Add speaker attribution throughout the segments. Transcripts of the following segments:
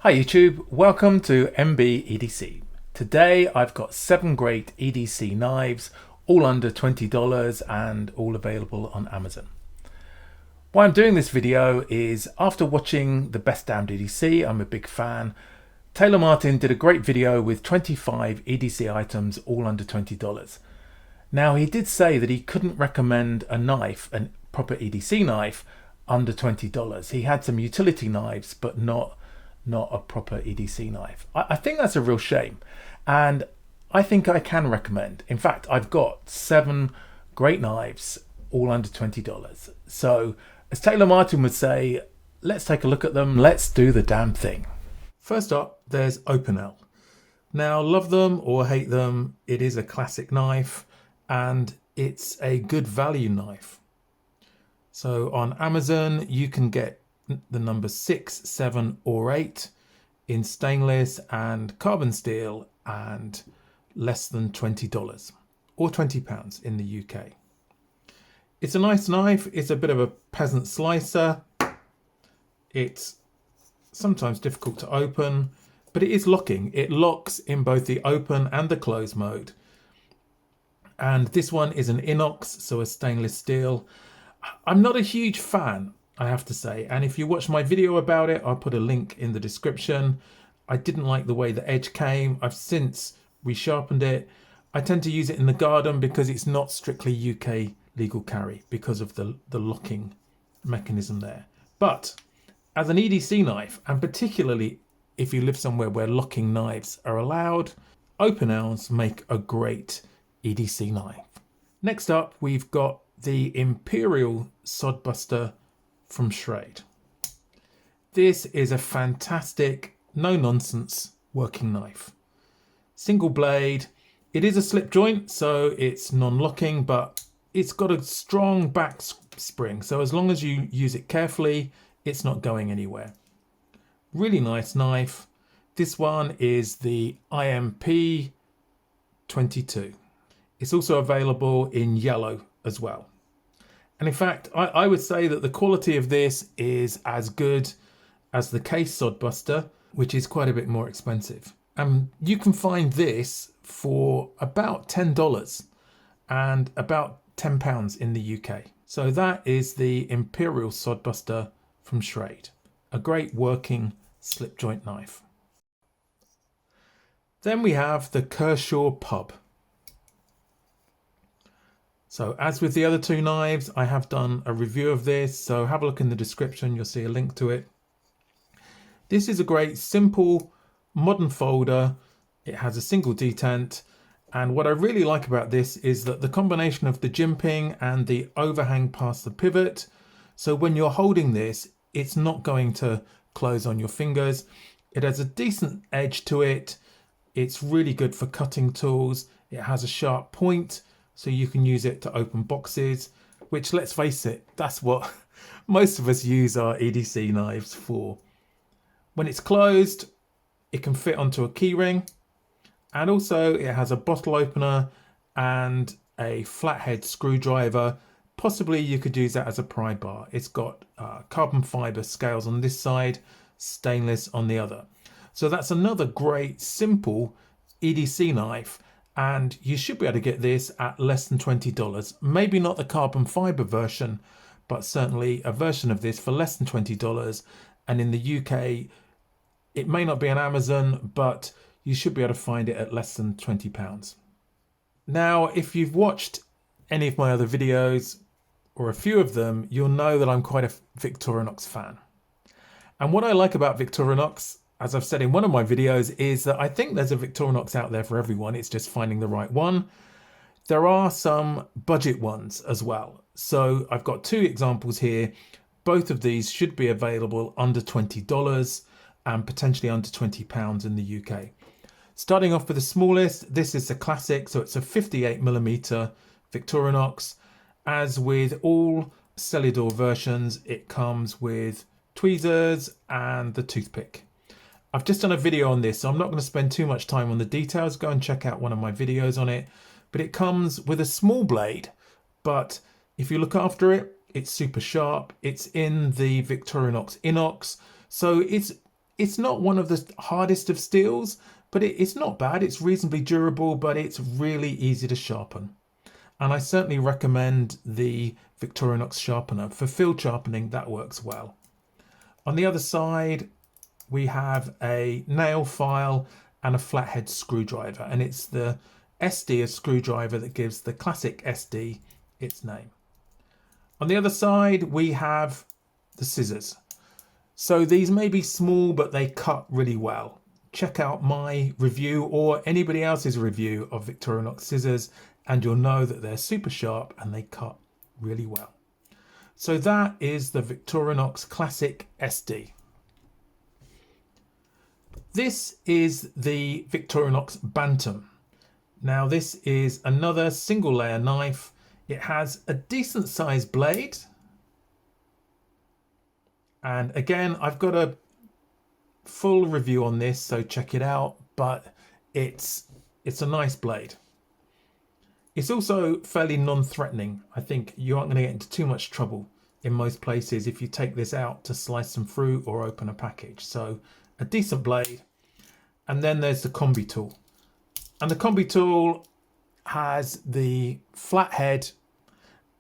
Speaker 1: Hi YouTube, welcome to MB EDC. Today I've got 7 great EDC knives, all under $20 and all available on Amazon. Why I'm doing this video is after watching the Best Damned EDC, I'm a big fan. Taylor Martin did a great video with 25 EDC items all under $20. Now he did say that he couldn't recommend a knife, a proper EDC knife, under $20. He had some utility knives, but not a proper EDC knife. I think that's a real shame, and I think I can recommend. In fact, I've got 7 great knives all under $20. So as Taylor Martin would say, let's take a look at them. Let's do the damn thing. First up, there's Opinel. Now, love them or hate them, it is a classic knife and it's a good value knife. So on Amazon, you can get the number 6, 7 or 8 in stainless and carbon steel and less than $20 or £20 in the UK. It's a nice knife. It's a bit of a peasant slicer. It's sometimes difficult to open, but it is locking. It locks in both the open and the close mode. And this one is an inox, so a stainless steel. I'm not a huge fan, I have to say, and if you watch my video about it, I'll put a link in the description. I didn't like the way the edge came. I've since resharpened it. I tend to use it in the garden because it's not strictly UK legal carry because of the locking mechanism there. But as an EDC knife, and particularly if you live somewhere where locking knives are allowed, Opinels make a great EDC knife. Next up, we've got the Imperial Sodbuster from Schrade. This is a fantastic, no-nonsense working knife. Single blade. It is a slip joint, so it's non-locking, but it's got a strong back spring. So as long as you use it carefully, it's not going anywhere. Really nice knife. This one is the IMP 22. It's also available in yellow as well. And in fact, I would say that the quality of this is as good as the case Sodbuster, which is quite a bit more expensive. You can find this for about $10 and about £10 in the UK. So that is the Imperial Sodbuster from Schrade, a great working slip joint knife. Then we have the Kershaw Pub. So as with the other 2 knives, I have done a review of this, so have a look in the description, you'll see a link to it. This is a great simple modern folder. It has a single detent, and what I really like about this is that the combination of the jimping and the overhang past the pivot, so when you're holding this, it's not going to close on your fingers. It has a decent edge to it. It's really good for cutting tools. It has a sharp point, so you can use it to open boxes, which, let's face it, that's what most of us use our EDC knives for. When it's closed, it can fit onto a keyring, and also it has a bottle opener and a flathead screwdriver. Possibly you could use that as a pry bar. It's got carbon fiber scales on this side, stainless on the other. So that's another great simple EDC knife. And you should be able to get this at less than $20. Maybe not the carbon fiber version, but certainly a version of this for less than $20. And in the UK, it may not be on Amazon, but you should be able to find it at less than £20. Now, if you've watched any of my other videos, or a few of them, you'll know that I'm quite a Victorinox fan. And what I like about Victorinox, as I've said in one of my videos, is that I think there's a Victorinox out there for everyone. It's just finding the right one. There are some budget ones as well. So I've got 2 examples here. Both of these should be available under $20 and potentially under £20 in the UK. Starting off with the smallest, this is the classic. So it's a 58mm Victorinox. As with all Celidor versions, it comes with tweezers and the toothpick. I've just done a video on this, so I'm not going to spend too much time on the details. Go and check out one of my videos on it. But it comes with a small blade, but if you look after it, it's super sharp. It's in the Victorinox inox, so it's It's not one of the hardest of steels, but it's not bad. It's reasonably durable, but it's really easy to sharpen. And I certainly recommend the Victorinox sharpener. For field sharpening, that works well. On the other side, we have a nail file and a flathead screwdriver, and it's the SD screwdriver that gives the classic SD its name. On the other side, we have the scissors. So these may be small, but they cut really well. Check out my review or anybody else's review of Victorinox scissors, and you'll know that they're super sharp and they cut really well. So that is the Victorinox Classic SD. This is the Victorinox Bantam. Now this is another single layer knife. It has a decent sized blade. And again, I've got a full review on this, so check it out, but it's a nice blade. It's also fairly non-threatening. I think you aren't going to get into too much trouble in most places if you take this out to slice some fruit or open a package. So a decent blade. And then there's the combi tool. And the combi tool has the flat head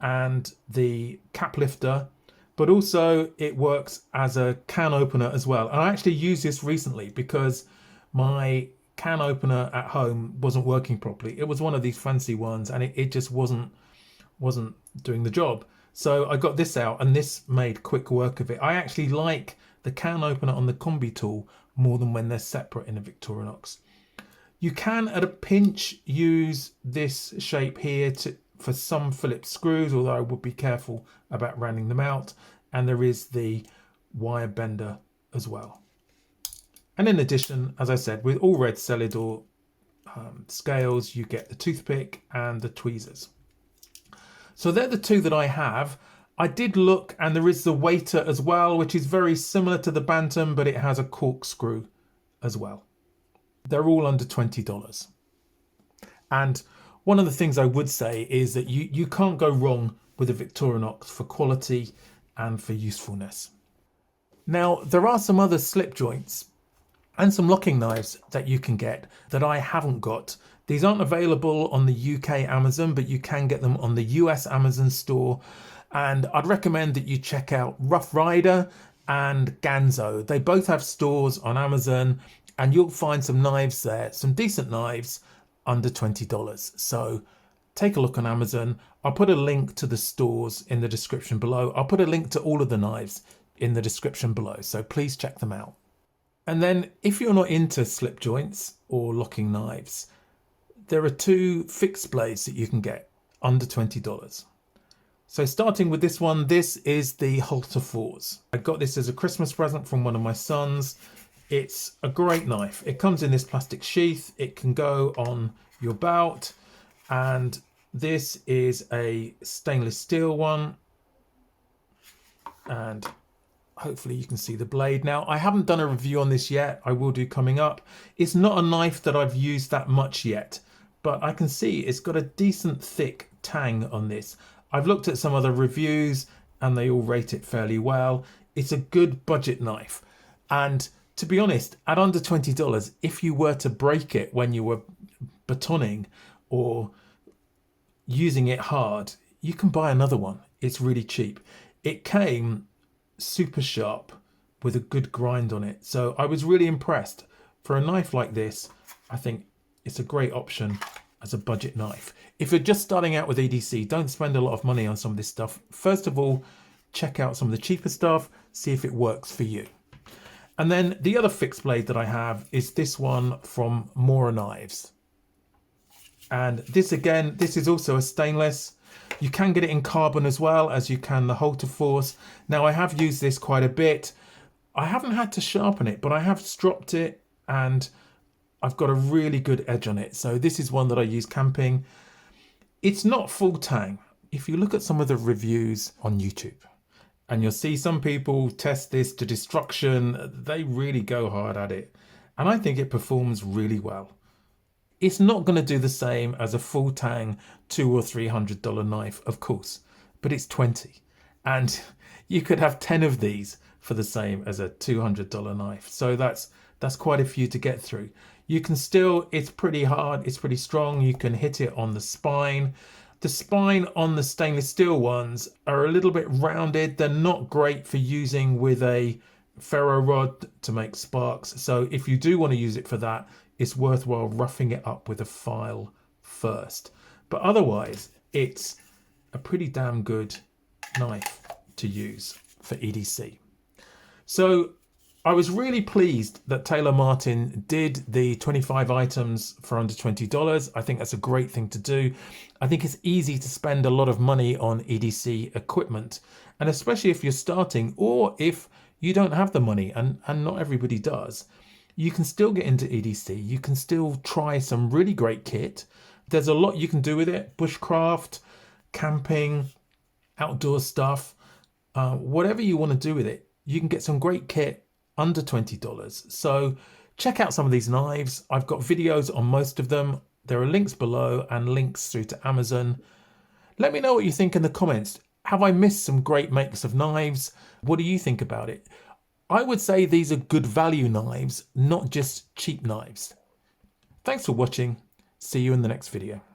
Speaker 1: and the cap lifter, but also it works as a can opener as well. And I actually used this recently because my can opener at home wasn't working properly. It was one of these fancy ones and it just wasn't doing the job. So I got this out and this made quick work of it. I actually like the can opener on the combi tool more than when they're separate in a Victorinox. You can at a pinch use this shape here for some Phillips screws, although I would be careful about rounding them out. And there is the wire bender as well. And in addition, as I said, with all red Celidor scales, you get the toothpick and the tweezers. So they're the two that I have. I did look, and there is the waiter as well, which is very similar to the Bantam, but it has a corkscrew as well. They're all under $20. And one of the things I would say is that you can't go wrong with a Victorinox for quality and for usefulness. Now, there are some other slip joints and some locking knives that you can get that I haven't got. These aren't available on the UK Amazon, but you can get them on the US Amazon store. And I'd recommend that you check out Rough Rider and Ganzo. They both have stores on Amazon and you'll find some knives there, some decent knives under $20. So take a look on Amazon. I'll put a link to the stores in the description below. I'll put a link to all of the knives in the description below. So please check them out. And then if you're not into slip joints or locking knives, there are two fixed blades that you can get under $20. So starting with this one, this is the hultafors. I got this as a Christmas present from one of my sons. It's a great knife. It comes in this plastic sheath. It can go on your belt. And this is a stainless steel one. And hopefully you can see the blade. Now, I haven't done a review on this yet. I will do coming up. It's not a knife that I've used that much yet, but I can see it's got a decent thick tang on this. I've looked at some other reviews and they all rate it fairly well. It's a good budget knife. And to be honest, at under $20, if you were to break it when you were batoning or using it hard, you can buy another one. It's really cheap. It came super sharp with a good grind on it. So I was really impressed. For a knife like this, I think it's a great option as a budget knife. If you're just starting out with EDC, don't spend a lot of money on some of this stuff. First of all, check out some of the cheaper stuff, see if it works for you. And then the other fixed blade that I have is this one from morakniv. And this again, this is also a stainless. You can get it in carbon as well as you can the hultafors. Now I have used this quite a bit. I haven't had to sharpen it, but I have stropped it and I've got a really good edge on it. So this is one that I use camping. It's not full tang. If you look at some of the reviews on YouTube, and you'll see some people test this to destruction, they really go hard at it. And I think it performs really well. It's not going to do the same as a full tang $200 or $300 knife, of course, but it's 20. And you could have 10 of these for the same as a $200 knife. So that's quite a few to get through. You can still, it's pretty hard, it's pretty strong. You can hit it on the spine. The spine on the stainless steel ones are a little bit rounded. They're not great for using with a ferro rod to make sparks. So if you do want to use it for that, it's worthwhile roughing it up with a file first. But otherwise, it's a pretty damn good knife to use for EDC. So I was really pleased that Taylor Martin did the 25 items for under $20. I think that's a great thing to do. I think it's easy to spend a lot of money on EDC equipment, and especially if you're starting or if you don't have the money, and not everybody does, you can still get into EDC. You can still try some really great kit. There's a lot you can do with it: bushcraft, camping, outdoor stuff, whatever you want to do with it. You can get some great kit under $20. So check out some of these knives. I've got videos on most of them. There are links below and links through to Amazon. Let me know what you think in the comments. Have I missed some great makes of knives? What do you think about it? I would say these are good value knives, not just cheap knives. Thanks for watching. See you in the next video.